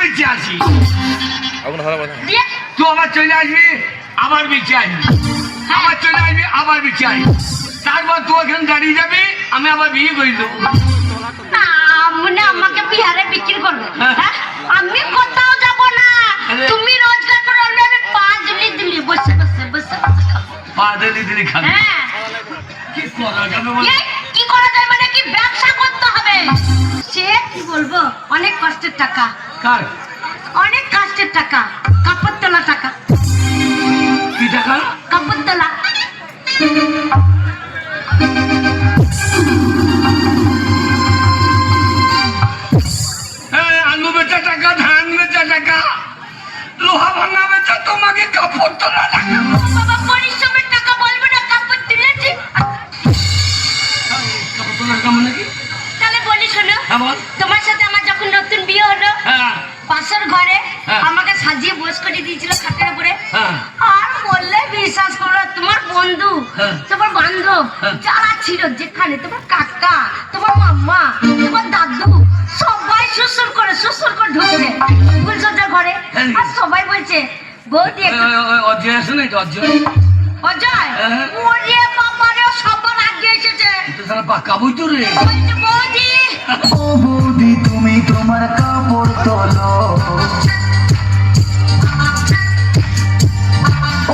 বেঁচে আসি। তুই আবার চলে আসবি, আবার বেঁচে আসবি, আবার চলে আসবি, আবার বেঁচে আসবি। তারপর তুই ওখানে দাঁড়িয়ে যাবি, আমি আবার বিয়ে করে দেবো। আমাকে বিহারে বিক্রি করবে? আমি কোথাও যাব না, তুমি রোজগার করে আনবে, আমি পা দিলি বসে বসে বসে পা দিলি খাবে। হ্যাঁ, কি করা যাবে? কি করা যায় মানে কি ব্যবসা করতে হবে। সে কি বলবো, অনেক কষ্টের টাকা, কার? অনেক কষ্টের টাকা, কাপড় তোলা টাকা। কি টাকা? কাপড় তোলা। আলু বেচা টাকা, ধান বেচা টাকা, লোহা ভাঙা বেচা, তোমাকে কাপড় তোলা টাকা। বাবা পরিশ্রমের টাকা বলবো না, কাপড় তুলেছি। কাপড় তোলার টাকা মানে কি? তাহলে বলি শোনো, তোমার সাথে আমার যখন নতুন বিয়ে হলো, পাশের ঘরে আমাকে সাজিয়ে বস করে দিয়েছিল খাটের উপরে। আর বললে বিশ্বাস করো, তোমার বন্ধু, তোমার বান্ধব যারা ছিল যেখানে, তোমার কাকা, তোমার মাম্মা, তোমার দাদু, সবাই সুসুর করে ঢুকছে ফুলসজ্জার ঘরে। আর সবাই বলছে বৌদি অজয় আছে না? অজয়, অজয়, ওরে বাবা রে, সবার আগে এসেছে। পাকা বই তো রে। বলছে বৌদি, ও বৌদি তুমি তোমার কাপড় তোলো,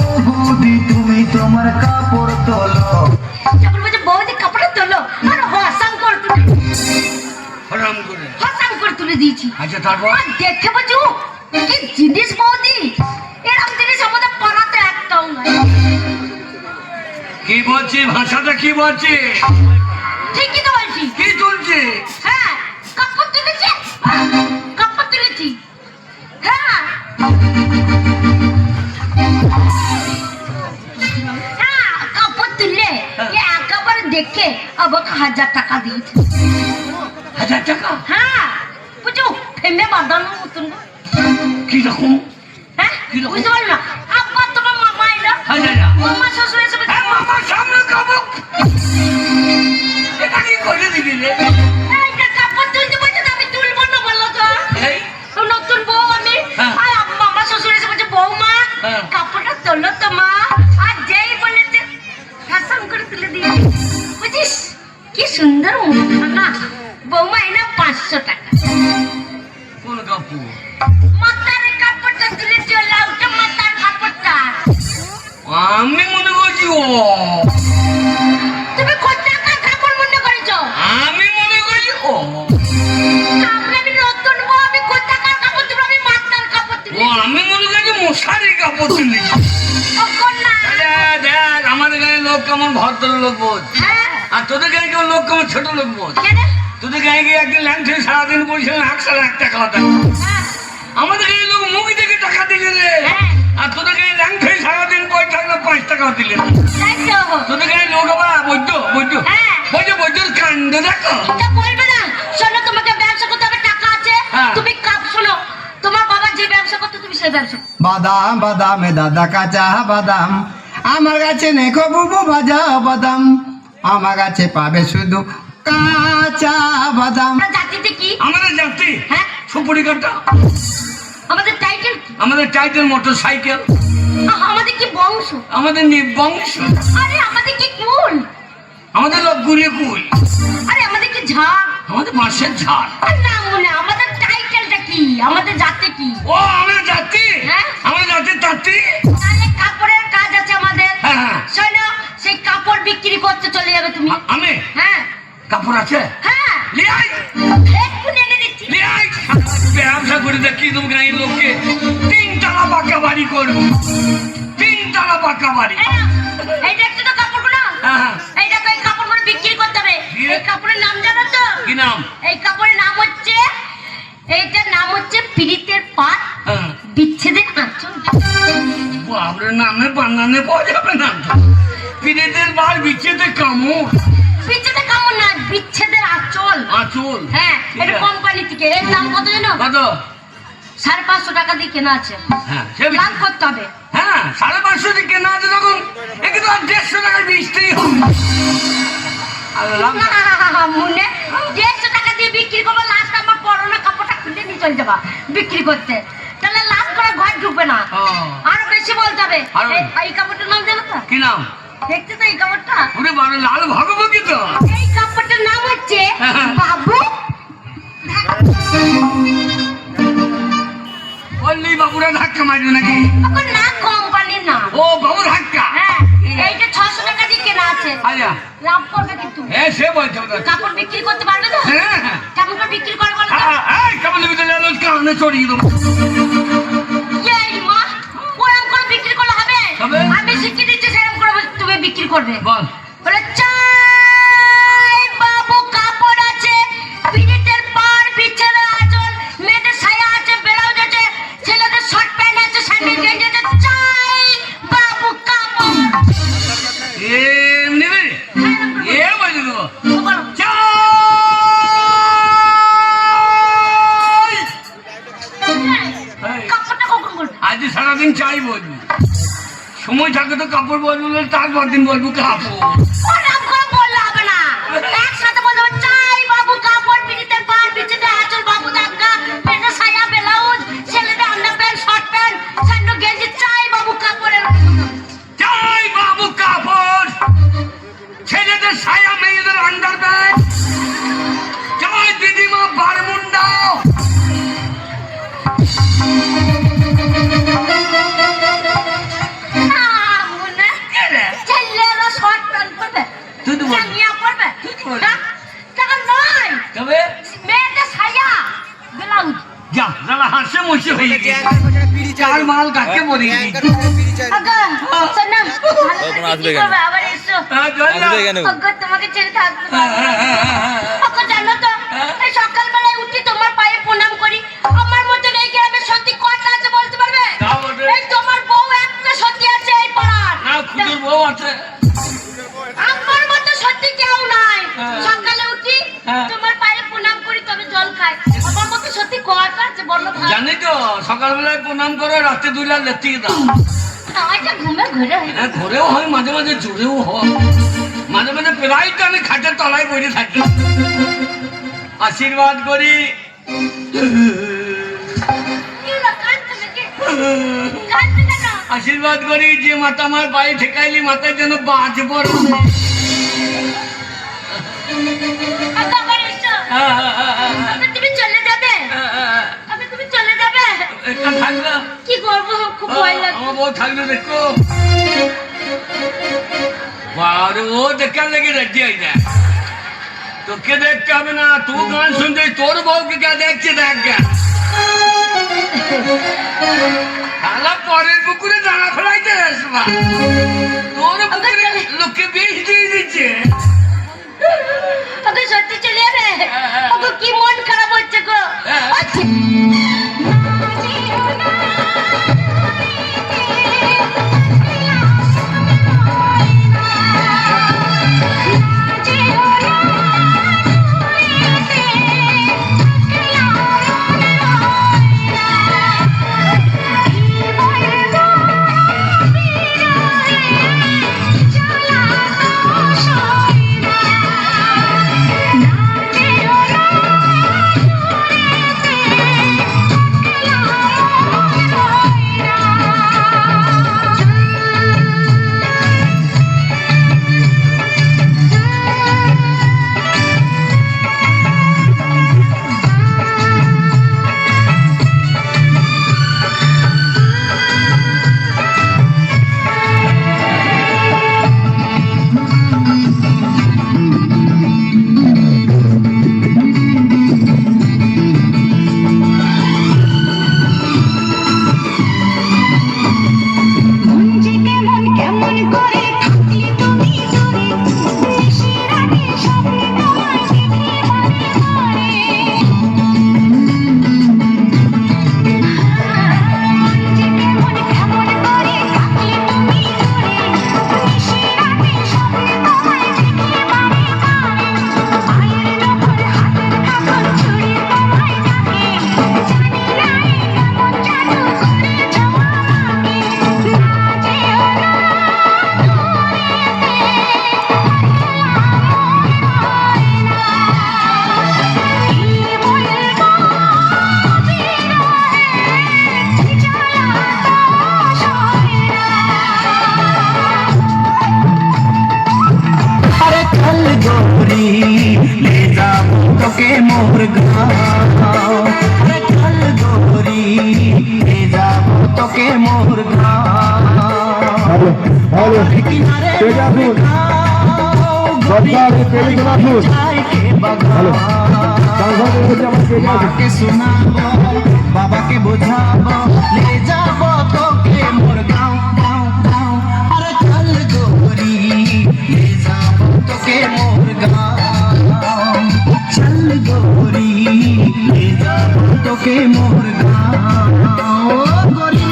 ও বৌদি তুমি তোমার কাপড় তোলো। যখন বলছে বৌদি কাপড়ে তোলো, আর হসাং করে তুলে দিয়েছি। আচ্ছা তারপর দেখে বলছি কি জিনিস বৌদি, এরকম জিনিস আমাদের পাড়াতে একটাও নাই। কি বলছি, ভাষাটা কি বলছি? ঠিকই তো বলছি। কি তুলছি? হ্যাঁ, কাপড় তুলেছি, কাপড় তুলেছি। হ্যাঁ হ্যাঁ, কাপড় তুললে একেবারে দেখে আমাকে 1000 টাকা দিয়েছে। 1000 টাকা? হ্যাঁ, বুঝো ফেমে বাঁধানোর মতন। কি রকম? হ্যাঁ, বুঝতে পারলো না। আব্বা তোমার মামা এলো, মামা শ্বশুর এসে মামার সামনে কাপড়, এটা কি করে দিবি রে? এইটা কাপড় তুলতে বলছে, আমি তুলবো না বললো তো। নতুন বউ আমি, মামা শ্বশুর এসে বলছে বৌমা কাপড়টা তোলো তো মা। আর যেই বলেছে হাসান করে তুলে দিয়ে, বুঝিস কি সুন্দর না বৌমা, এনা 500 টাকা। কোন কাপড়? মাথার কাপড়টা তুলে চলে, ওটা মাথার কাপড়টা। আমি মনে করছি ও, তুমি কোথাকার কাপড় মনে করেছো? আমি মনে করছি ও, আমি নতুন বউ, আমি কোথাকার কাপড় তুলবো, আমি মাথার কাপড় তুলি। ও আমি মনে করছি মশারি কাপড় তুলি। দেখ আমাদের গায়ে লোক কেমন ভদ্র লোক বোঝ, আর তোদের গায়ে কেমন লোক কেমন ছোট লোক বোঝ। তোদের গায়ে গিয়ে একদিন ল্যাংথে সারাদিন বলছিলেন 1 টাকা হতো, আমাদের গায়ে লোক মুখ দেখে টাকা দিলে রে। আর তোদের গায়ে ল্যাংথে সারাদিন বই থাকলে 5 টাকাও দিলে না। তোদের গায়ে লোক আবার বৈদ্য কাণ্ড দেখো। বলবে না, শোনো তোমাকে ব্যবসা করতে হবে, টাকা আছে, তুমি কাপ শোনো, তোমার বাবা যে ব্যবসা করতে তুমি সেই ব্যবসা। বাদাম বাদামে দাদা কাঁচা বাদাম, আমার কাছে নেখো বুবু ভাজা বাদাম, আমার কাছে পাবে শুধু কাঁচা বাদাম। জাতিতে কি? আমাদের জাতি সুপুরি কাটা। আমাদের টাইটেল কি? আমাদের টাইটেল মোটরসাইকেল। আমাদের কি বংশ? আমাদের নিবংশ। আরে আমাদের কি কুল? আমাদের লোক গুলি কুল। আরে আমাদের কি ঝাড়? আমাদের মাসের ঝাড়। না মনে, আমাদের টাইটেলটা কি, আমাদের জাতি কি? ও আমাদের জাতি, আমাদের জাতির তাঁতি। তাহলে কাপড়ের কাজ আছে আমাদের। শোনো, সেই কাপড় বিক্রি করতে চলে যাবে তুমি। আমি? হ্যাঁ। কাপড় আছে? হ্যাঁ। লিয়াই এক্ষুনি এনে দিচ্ছি। লিয়াই ব্যবসা করে দেখি তুমি গাঁয়ের লোককে 3 তলা পাকা বাড়ি করবো। 3 তলা পাকা বাড়ি। এই দেখছো তো কাপড়গুলো? এই দেখো, এই কাপড়গুলো বিক্রি করতে হবে। এই কাপড়ের নাম জানো তো? কি নাম? এই কাপড়ের নাম হচ্ছে, এইটার নাম হচ্ছে পীড়িতের পাট, বিচ্ছেদের আঁচল। বাবরে নামে বানানে পাওয়া যাবে না। পীড়িতের পাট, বিচ্ছেদের কামড়। বিচ্ছেদের কামড় না, বিচ্ছেদের আঁচল। আঁচল? হ্যাঁ, এটা কোম্পানি থেকে। এর দাম কত জানো? কত? 550 টাকা দিয়ে কেনা আছে। লাভ করতে হবে। হ্যাঁ, 550 দিয়ে কেনা আছে তখন একে তো 150 টাকা বেচতেই হবে। মনে 150 টাকা দিয়ে বিক্রি করবো, লাস্ট আমার পরনে কাপড়টা খুলে নিচ্ছে। চলে যাবা বিক্রি করতে, তাহলে লাভ করে ঘর ঢুকবে না। আরো বেশি বলতে হবে। এই কাপড়টার নাম জানো তো? কি নাম? দেখতে তো এই কাপড়টা, ওরে বাবা, লাল ভগবতী তো। এই কাপড়টার নাম হচ্ছে বাবু। বললি বাবুরা ধাক্কা মারবে নাকি? এখন না কোম্পানির নাম। ও বাবু ধাক্কা। হ্যাঁ, এইটা 600 টাকা দিয়ে কেনা আছে। আচ্ছা, লাভ করবে কিন্তু। হ্যাঁ সে বলছে তো। কাপড় বিক্রি করতে পারবে তো? হ্যাঁ হ্যাঁ। কেমন করে বিক্রি করবে বলো তো? এই কেমন বিক্রি করলে কানে চড়িয়ে দেবো। এই মা, ওরম করে বিক্রি করলে হবে? হবে। আমি শিখিয়ে দিচ্ছি সেরকম করে তুমি বিক্রি করবে। বল। বলে চাই বাবু কাপড় আছে, পিরিতের পার, বিছানা আঁচল, মেয়েদের সায়া আছে, ব্লাউজ আছে, ছেলেদের শর্ট প্যান্ট আছে, স্যান্ডেল গেঞ্জি আছে, চাই বাবু কাপড়। এমনি রে? এ বলে দেবো। বলো। কাপড়টা কখন বলবে? আজ সারাদিন চাই বলবি, সময় থাকে তো কাপড় বলবো, তারপর দিন বলবো কাপড়। ওরম করে বললে হবে না, একসাথে বলতে হবে চাই বাবু কাপড়, পিরিতের পার, বিছানা আঁচল, বাবু ধাক্কা, মেয়েদের সায়া, ব্লাউজ, ছেলেদের under pant, short pant, sandal গেঞ্জি, চাই বাবু কাপড়ের। চাই বাবু কাপড়, ছেলেদের সায়া, মেয়েদের আন্ডার প্যান্ট, চাই দিদিমা বারমুন্ডা। ছেলেরা শর্ট প্যান্ট পরবে, তুই তো বল। জাঙ্গিয়া পরবে, তুই তো বল। টাকা নয়, তবে মেয়েদের সায়া, ব্লাউজ। যা যারা হাসে মুছে হয়ে গেছে, চার মাল কাকে বলি। আগা শোনো, ভালো আসবে কি কেন? করবে আবার এসো। আসবে কেন? আগা তোমাকে ছেড়ে থাকতে পারবো না। আগা জানো তো, এই সকালবেলায় উঠি তোমার পায়ে প্রণাম করি। আমার মতন এই গ্রামে সত্যি কটা আছে বলতে পারবে? না বটে। এই তোমার বউ একটা সত্যি আছে এই পাড়ার। না খুদের বউ আছে। আমার মতো সত্যি কেউ নাই। হ্যাঁ। সকালে উঠি হ্যাঁ। তোমার পায়ে প্রণাম করি, তবে জল খাই। আমার মতো সত্যি কটা আছে বলো ভাই? জানি তো, সকালবেলায় প্রণাম করো, রাত্রে 2 লাখ লেটিয়ে দাও। আমাকে ঘুমে ঘুরে হয়। হ্যাঁ, ঘরেও হয়, মাঝে মাঝে জোরেও হয়, মাঝে মাঝে প্রায় তো আমি খাটের তলায় বসে থাকি, আশীর্বাদ করি। কি হলো, কাঁদছো নাকি? কাঁদছো কেন? আশীর্বাদ করি যে মাথা আমার পায়ে ঠেকাইলি, মাথায় যেন বাজ পড়ে। আগা আবার এসো। আগে তুমি চলে যাবে? আগে তুমি চলে যাবে? একটা থাকলো, কি করবো, খুব ভয় লাগছে। আমার বউ থাকলো, দেখো বারে, ও দেখার লেগে রাজি হয়ে যায়। তোকে দেখতে হবে না, তুই গান শুনতে, তোর বউকে কে দেখছে দেখ গা। তাহলে পরের পুকুরে দাঁড়া ফেলাইতে আসবা, তোর পুকুরে লোককে বিষ দিয়ে দিচ্ছে। আগে সত্যি চলে যাবে? আগে কি মন খারাপ হচ্ছে গো। আচ্ছা। মাকে শোনাবো বাবাকে বোঝাবো ले जाबो তোকে মোর গাঁও গাঁও গাঁও আরে চল গোরি ले जाबो তোকে মোর গাঁও চল গোরি ले जाबो তোকে মোর গাঁও গোরি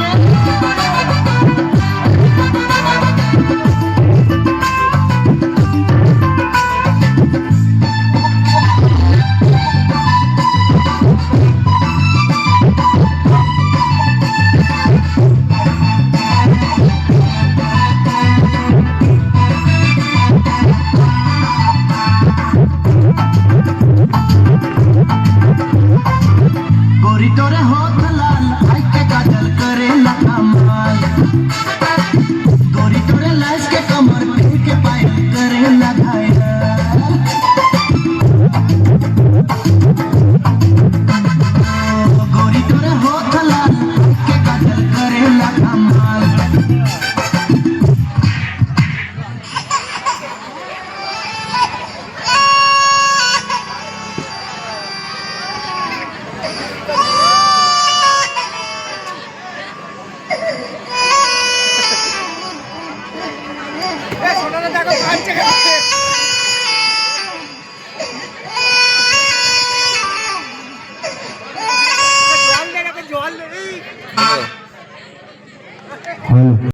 गोरी तोरे होठ लाल आई के काजल करे ना कमाल गोरी तोरे लाश के कमर पे के पायल करे ना घायल गोरी तोरे होठ लाल आई के काजल करे ना कमाल জল